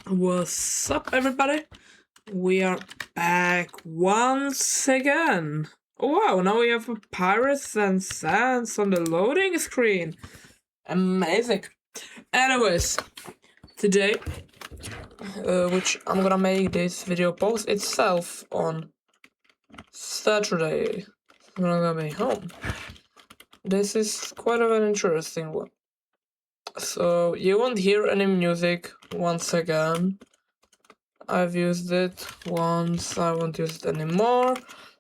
What's up, everybody? We are back once again. Oh wow, now we have pirates and sands on the loading screen. Amazing. Anyways, today, which I'm gonna make this video post itself on Saturday. I'm gonna be home. This is quite of an interesting one. So you won't hear any music once again. I've used it once, I won't use it anymore.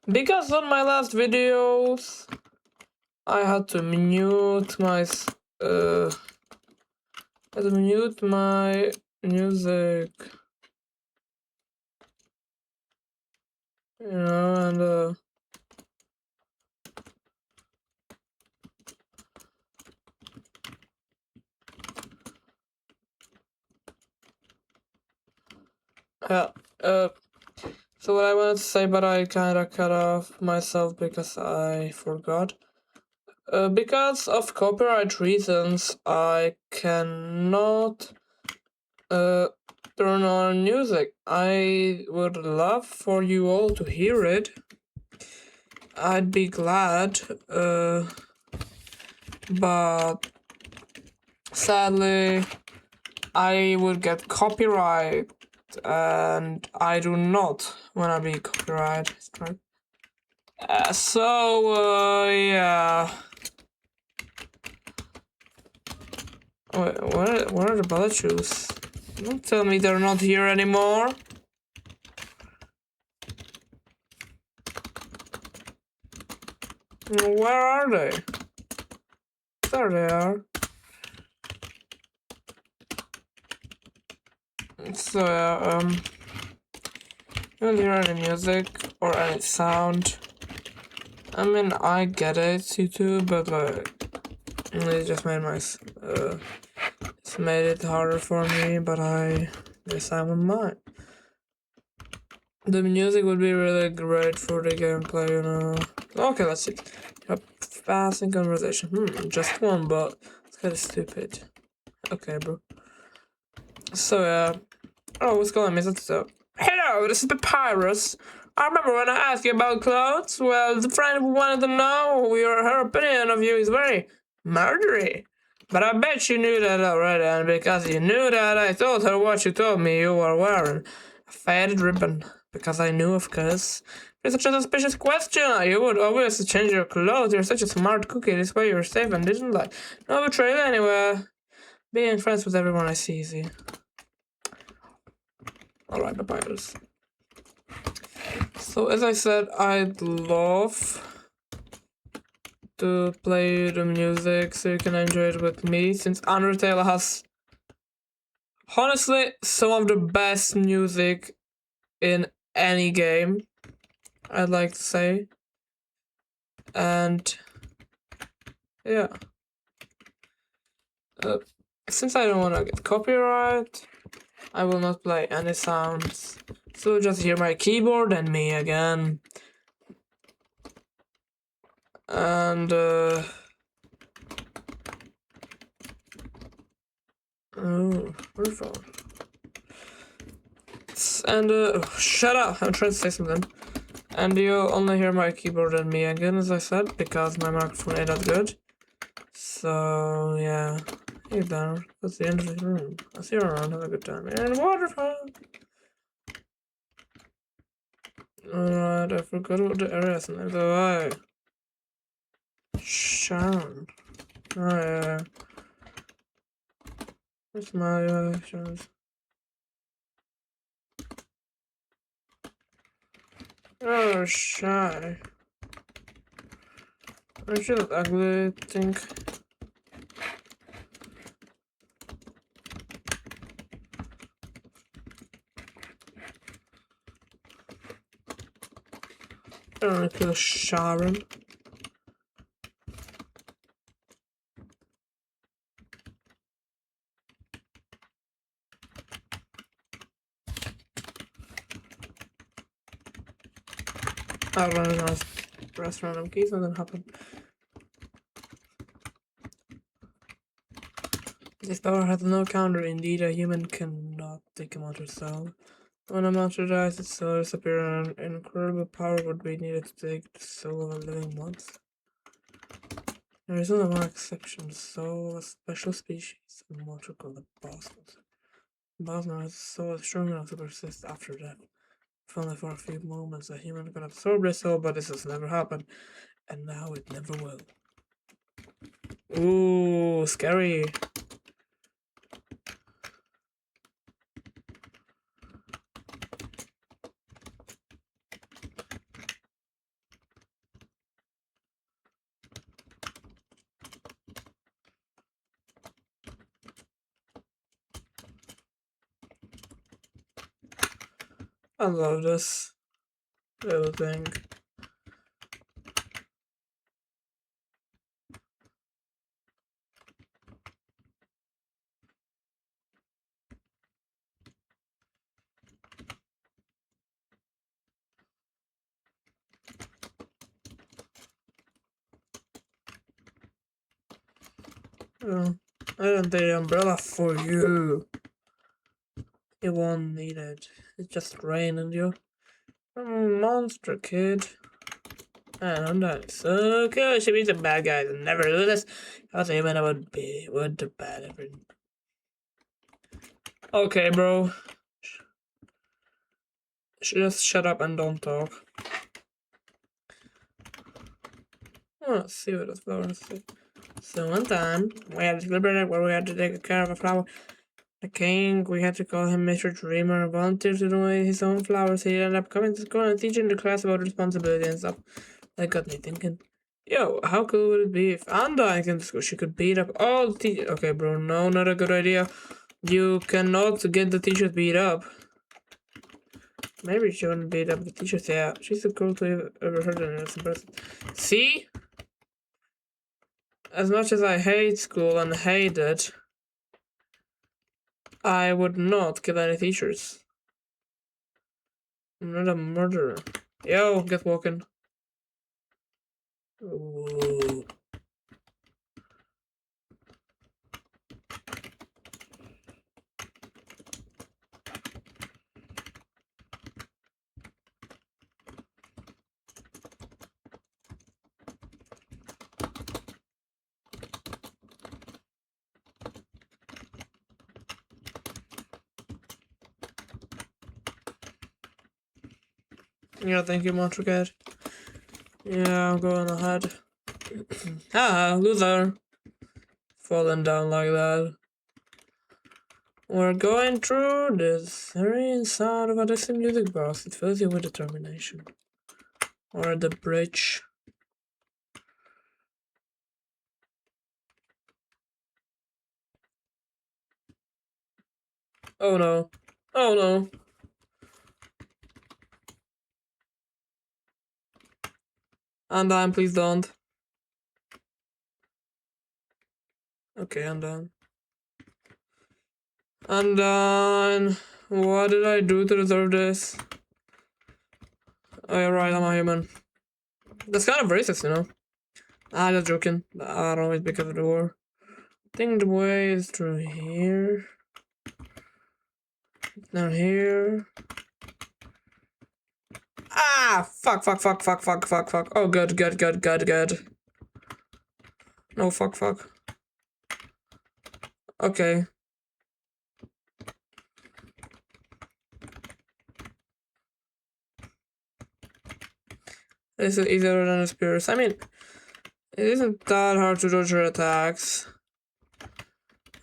Because on my last videos, I had to mute my music. You know, and yeah, so what I wanted to say, but I kinda cut off myself because I forgot. Because of copyright reasons, I cannot turn on music. I would love for you all to hear it. I'd be glad, but sadly, I would get copyright, and I do not wanna be copyright strike. Yeah. Wait, where are the bullet shoes? Don't tell me they're not here anymore. Where are they? There they are. So you don't hear any music or any sound. I mean, I get it, you too, but like, it just made it's made it harder for me, but I guess I wouldn't mind. The music would be really great for the gameplay, you know. Okay, let's see. Fast in conversation. Just one, but it's kind of stupid. Okay, bro. So, oh, what's going on? Is it so? Hello, this is Papyrus. I remember when I asked you about clothes. Well, the friend who wanted to know her opinion of you is very murdery. But I bet she knew that already, and because you knew that, I told her what you told me you were wearing. A faded ribbon. Because I knew, of course. It's such a suspicious question. You would always change your clothes. You're such a smart cookie. This way you're safe and didn't like no betrayal anywhere. Being friends with everyone I see easy. Alright, Papyrus. So as I said, I'd love to play the music so you can enjoy it with me, since Undertale has honestly some of the best music in any game, I'd like to say. And yeah, since I don't want to get copyright, I will not play any sounds, so just hear my keyboard and me again. And oh, waterfall. And shut up! I'm trying to say something. And you'll only hear my keyboard and me again, as I said, because my microphone ain't that good. So yeah, hey there. That's the end of the room. I'll see you around. Have a good time. And waterfall. Alright, I forgot what the area is named. Oh, Sharon. Oh yeah. That's my Sharon's. Oh, shy. Aren't you look ugly, I think? I don't really feel Sharon. I don't know. Press random keys, nothing happened. This power has no counter. Indeed, a human cannot. not take a monster cell. When a monster dies, its soul disappears and an incredible power would be needed to take the soul of a living monster. There is only one exception, the soul of a special species of monster called the boss monster. The boss monster has a soul strong enough to persist after death. If only for a few moments, a human could absorb their soul, but this has never happened, and now it never will. Ooh, scary. I love this little thing. Oh, I don't take the umbrella for you. You won't need it. It's just rain and you're a monster, kid. And I'm not so cool. She be the bad guys and never do this. I was even I would the bad ever. Okay, bro. Just shut up and don't talk. Let's see what the flowers say. So one time, we had to deliberate where we had to take care of a flower. The king, we had to call him Mr. Dreamer, volunteered to donate his own flowers. He ended up coming to school and teaching the class about responsibility and stuff. That got me thinking, yo, how cool would it be if Undyne came to school? She could beat up all the teachers. Okay, bro, no, not a good idea. You cannot get the teachers beat up. Maybe she wouldn't beat up the teachers. Yeah, she's the coolest I've ever heard an innocent person. See? As much as I hate school and hate it, I would not kill any teachers. I'm not a murderer. Yo, get walking. Ooh. Yeah, thank you, Montricad. Yeah, I'm going ahead. Haha, loser. Falling down like that. We're going through this very inside of a distant music box. It fills you with determination. Or the bridge. Oh no. Oh no. Undyne, please don't. Okay, Undyne. Undyne. What did I do to deserve this? Oh, you're right, I'm a human. That's kind of racist, you know? I'm just joking. I don't know, it's because of the war. I think the way is through here. Down here. Ah! Fuck, fuck, fuck, fuck, fuck, fuck, fuck. Oh, good, good, good, good, good. No, fuck, fuck. Okay. This is easier than the spears. I mean, it isn't that hard to dodge her attacks.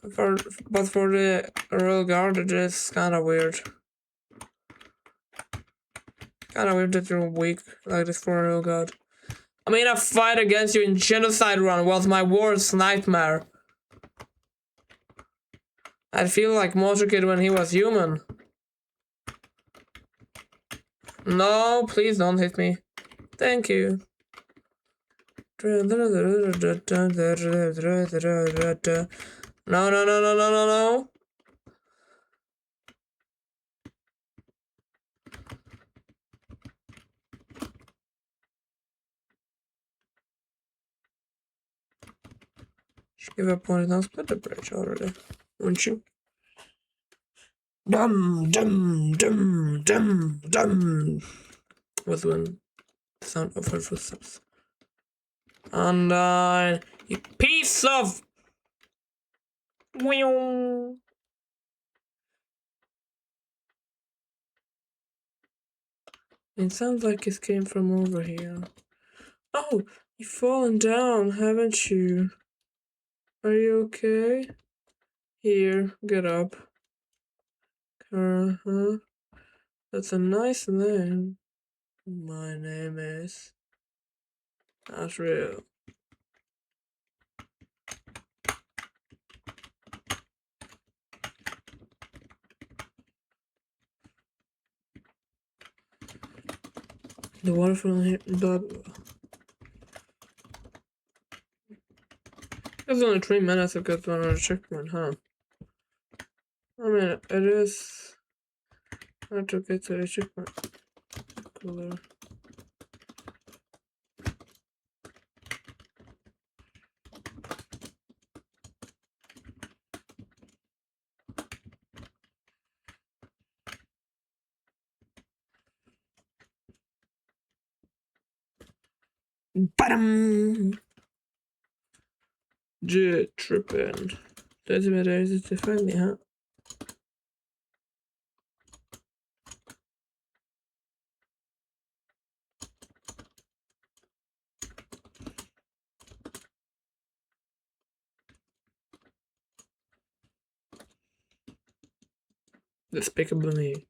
But for the royal guard, it is kind of weird. Kind of weird that you're weak like this for a royal guard. I mean, a fight against you in Genocide Run was my worst nightmare. I feel like Motor Kid when he was human. No, please don't hit me. Thank you. No, no, no, no, no, no, no, no. Should give up on it now. Split the bridge already, wouldn't you? Dum dum dum dum dum. Was when the sound of her footsteps. Undyne, you piece of. It sounds like it came from over here. Oh, you've fallen down, haven't you? Are you okay? Here, get up. Uh-huh. That's a nice name. My name is... Not real. The waterfall here... Blah, blah. It's only 3 minutes to get another checkpoint, huh? I mean, it is... hard to get to the checkpoint. Cooler. Badam! Jet tripping. That's where there is to find me, huh? Despicable me.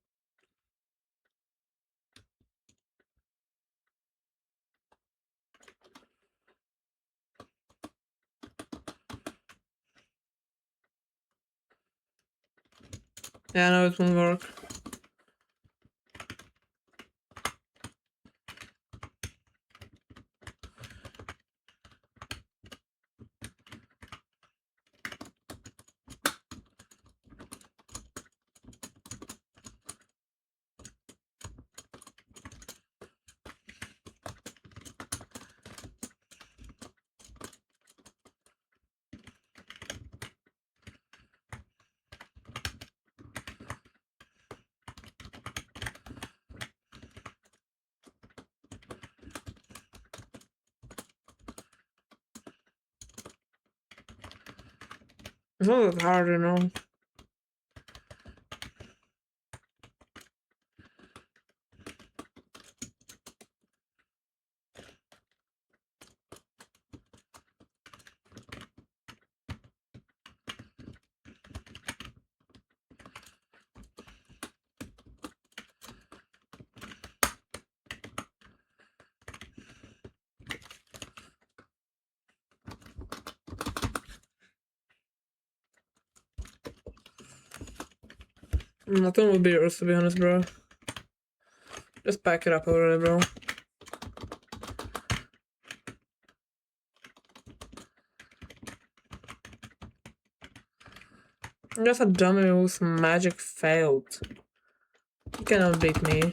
Yeah, I know it won't work. It's not that hard, you know. Nothing will be yours, to be honest, bro. Just back it up already, bro. I'm just a dummy whose magic failed. You cannot beat me.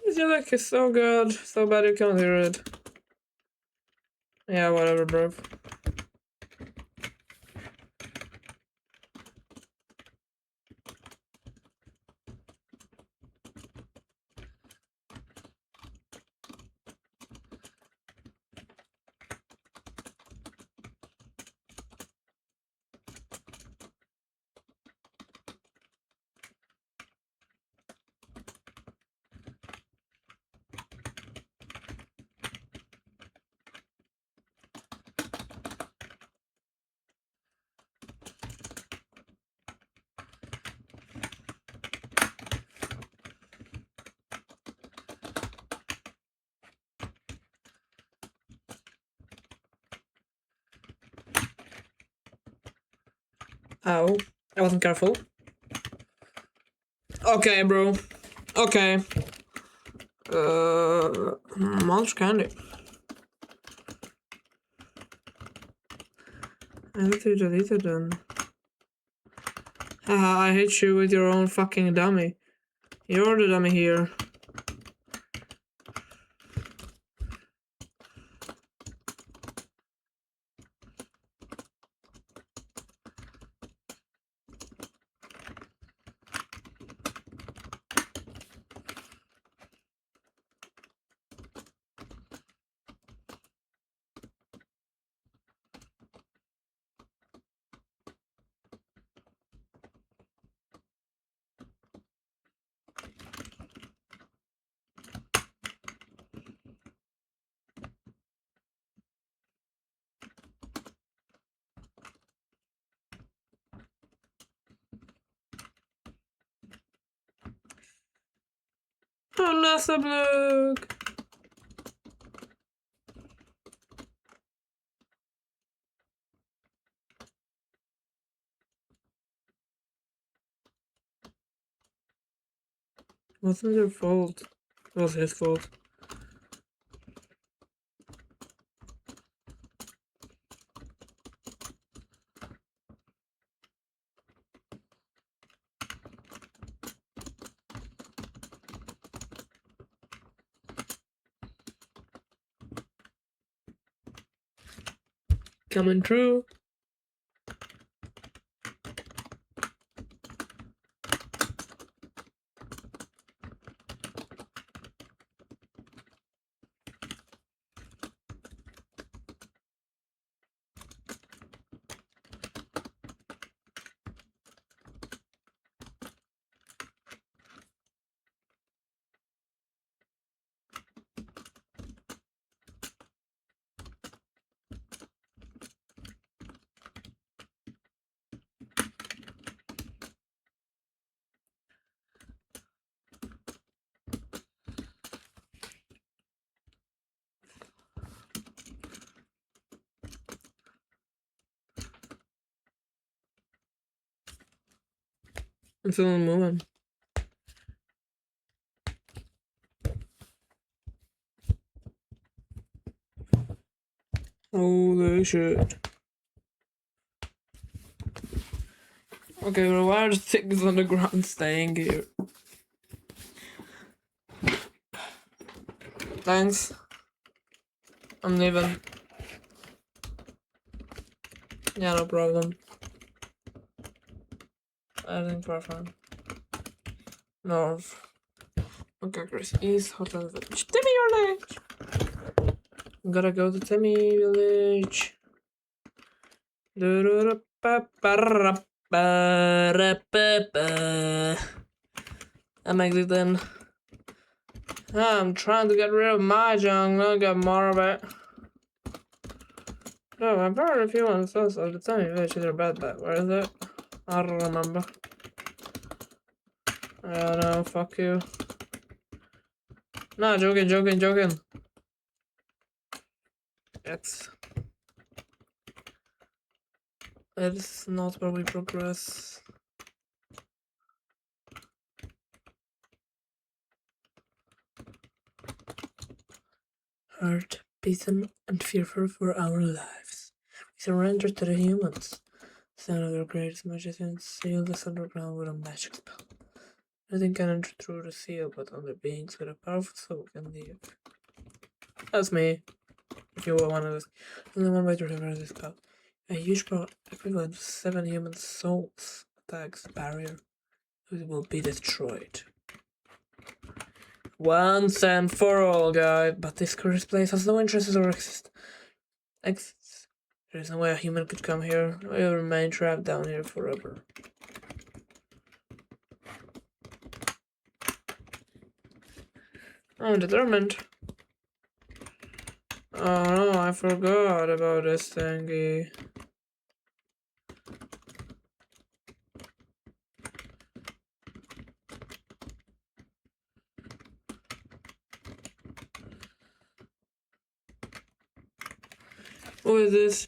This music is so good, so bad you can't hear it. Yeah, whatever, bro. Ow. I wasn't careful. Okay, bro. Okay. Munch candy. I need to delete it then. Haha, I hate you with your own fucking dummy. You're the dummy here. Nästa blög! Wasn't your fault. It was his fault. Coming true. I'm still moving. Holy shit. Okay, well, why are the things on the ground staying here? Thanks. I'm leaving. Yeah, no problem. I think we're fine. North. Okay, Chris. East Hotel Village. Timmy Village! Gotta go to Timmy Village. I'm exiting. I'm trying to get rid of my junk, not get more of it. No, I borrowed a few ones also. The Timmy Village is a bad bet. Where is it? I don't remember. I don't know, fuck you. No, joking. It's not where we progress. Hurt, beaten, and fearful for our lives. We surrender to the humans. Son of their greatest magicians, seal this underground with a magic spell. Nothing can enter through the seal, but only beings with a powerful soul can leave. That's me. If you want to, only one way to reverse this spell. A huge power equivalent to 7 human souls attacks the barrier. It will be destroyed. Once and for all, guys. But this cursed place has no entrances or exits. There is no way a human could come here. We will remain trapped down here forever. I'm determined. Oh no, I forgot about this thingy. What is this?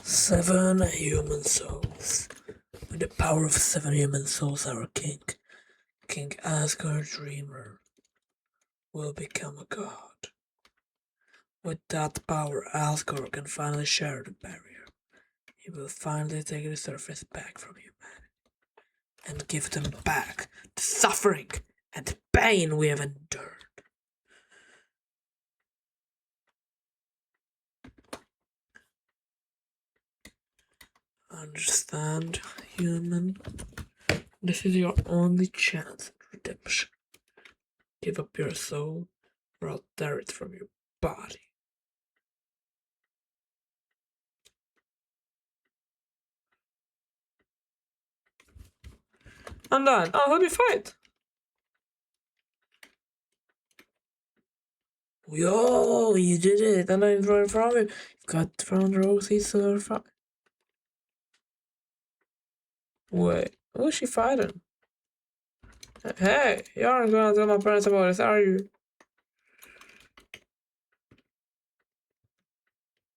Seven human souls. With the power of 7 human souls, our king, King Asgard Dreamer, will become a god. With that power, Asgard can finally shatter the barrier. He will finally take the surface back from humanity and give them back the suffering and the pain we have endured. Understand, human? This is your only chance at redemption. Give up your soul, or I'll tear it from your body. Undyne, I'll help you fight. Yo, you did it, and I'm right from you. You've got front row seats to the fight. Wait, who's she fighting? Hey, you aren't gonna tell my parents about this, are you?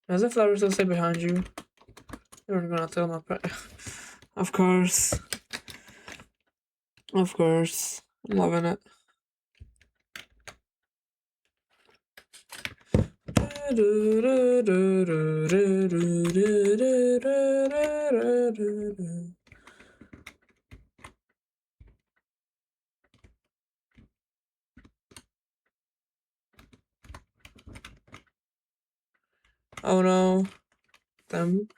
Does the flower still stay behind you? You aren't gonna tell my parents. Of course. Of course. I'm loving it. Oh no. Them.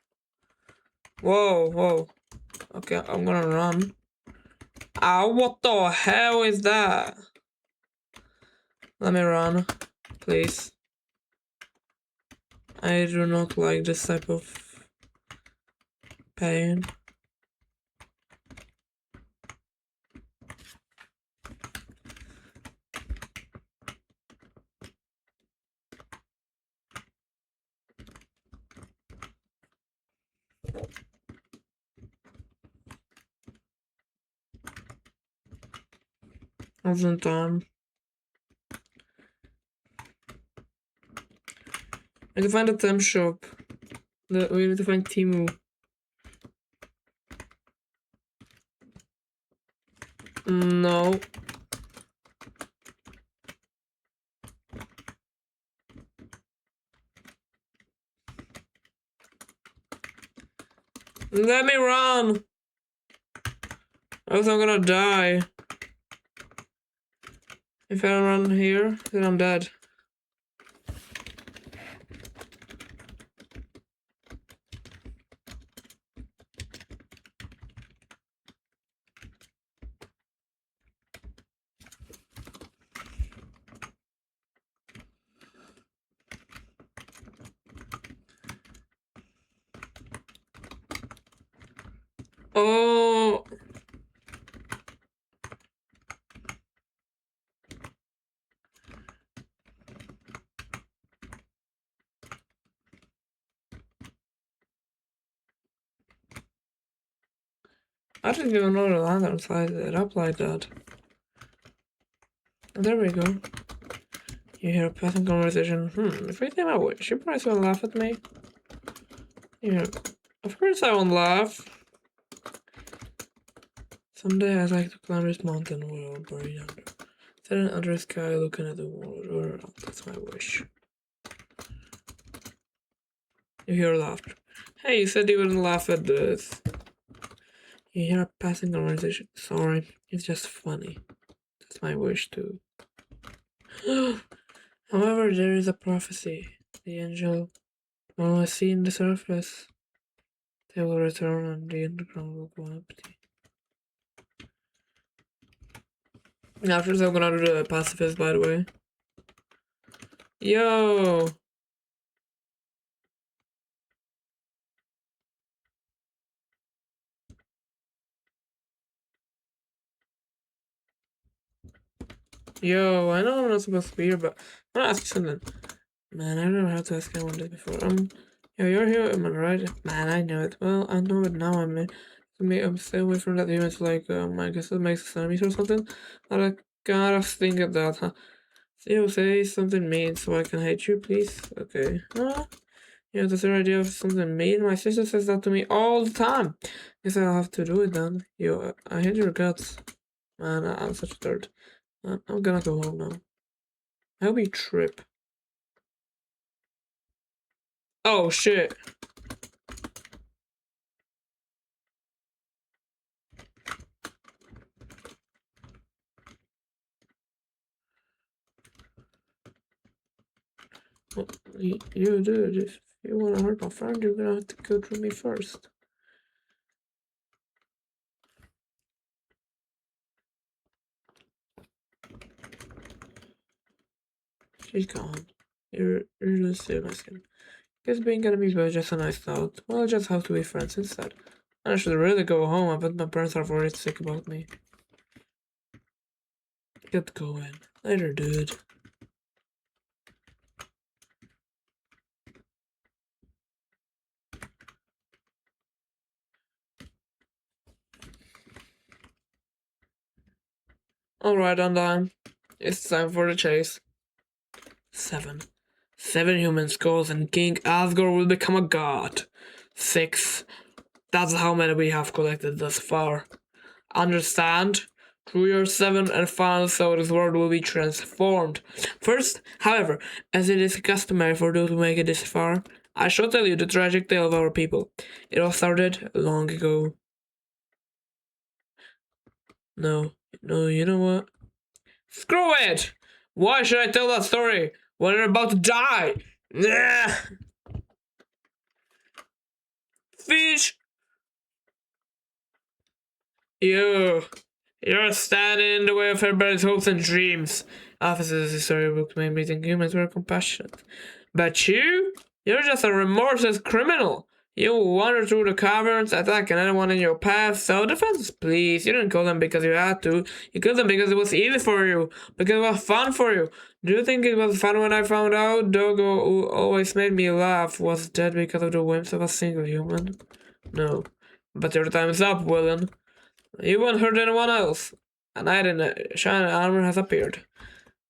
Whoa, whoa. Okay, I'm gonna run. Ow, what the hell is that? Let me run, please. I do not like this type of pain. Wasn't done. I can find a temp shop. We need to find Timu. No. Let me run! Else I'm gonna die. If I don't run here, then I'm dead. Oh! I didn't even know the lantern sized it up like that. There we go. You hear a passing conversation. If I take my wish, you probably will laugh at me. Yeah, of course I won't laugh. Someday I'd like to climb this mountain where I'll bury under. Sitting under the sky looking at the world. That's my wish. You hear laughter. Hey, you said you wouldn't laugh at this. You hear a passing conversation. Sorry, it's just funny. That's my wish too. However, there is a prophecy. The angel will only see in the surface. They will return and the underground will go empty. After this, I'm gonna do the pacifist, by the way. Yo! Yo, I know I'm not supposed to be here, but I'm gonna ask you something. Man, I don't know how to ask anyone this before. Yo, you're here, am I right? Man, I know it. Well, I know it now, I mean. I'm staying away from that event, like, I guess it makes enemies or something. I gotta think of that, huh? So, say something mean so I can hate you, please? Okay. Yeah, that's your idea of something mean. My sister says that to me all the time. Guess I'll have to do it then. I hate your guts. Man, I'm such a third. I'm gonna go home now. I hope you trip. Oh shit. Well, you dude, if you wanna hurt my friend, you're gonna have to go through me first. She's gone. You're just my skin. Guess being enemies was just a nice thought. Well, I just have to be friends instead. And I should really go home. I bet my parents are worried sick about me. Get going. Later, dude. Alright, Undyne. It's time for the chase. 7. 7 human skulls and King Asgore will become a god. 6. That's how many we have collected thus far. Understand? Through your 7th and final soul, this world will be transformed. First, however, as it is customary for those who make it this far, I shall tell you the tragic tale of our people. It all started long ago. No, you know what? Screw it! Why should I tell that story when they're about to die? Nah. Fish! You're standing in the way of everybody's hopes and dreams. Officers, the storybook made me think humans were compassionate. But you're just a remorseless criminal. You wander through the caverns, attacking anyone in your path. So defense, please. You didn't kill them because you had to. You killed them because it was easy for you. Because it was fun for you. Do you think it was fun when I found out Dogo, who always made me laugh, was dead because of the whims of a single human? No. But your time's up, villain. You won't hurt anyone else. A knight in shining armor has appeared.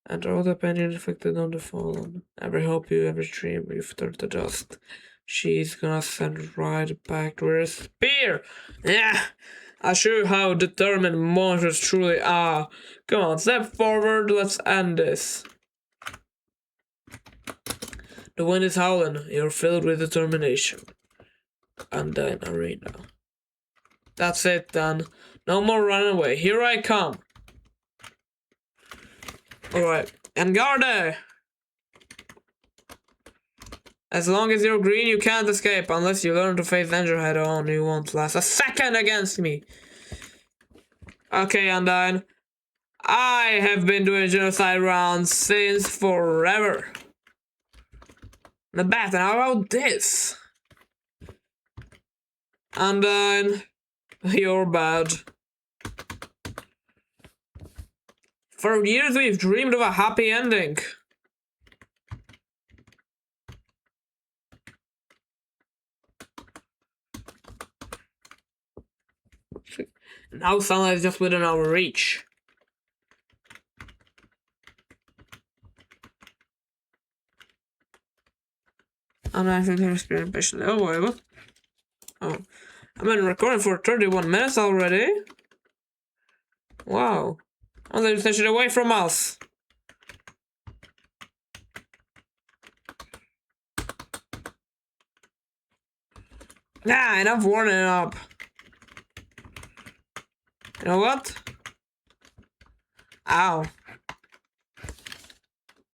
And all the pain inflicted on the fallen, every hope you ever dreamed you've turned to dust. She's gonna send right back to her spear. Yeah, I show you how determined monsters truly are. Come on, step forward, let's end this. The wind is howling, you're filled with determination. Undyne Arena. That's it, then. No more running away. Here I come. Alright. And Garde! As long as you're green, you can't escape unless you learn to face danger head on. You won't last a second against me. Okay, Undyne. I have been doing genocide rounds since forever. The bat, and how about this? Undyne, you're bad. For years we've dreamed of a happy ending. Now sunlight is just within our reach. I'm actually experiencing patiently. Oh, wait, what? Oh. I've been recording for 31 minutes already? Wow. Oh, they're staying away from us. Yeah, enough warning up. You know what? Ow.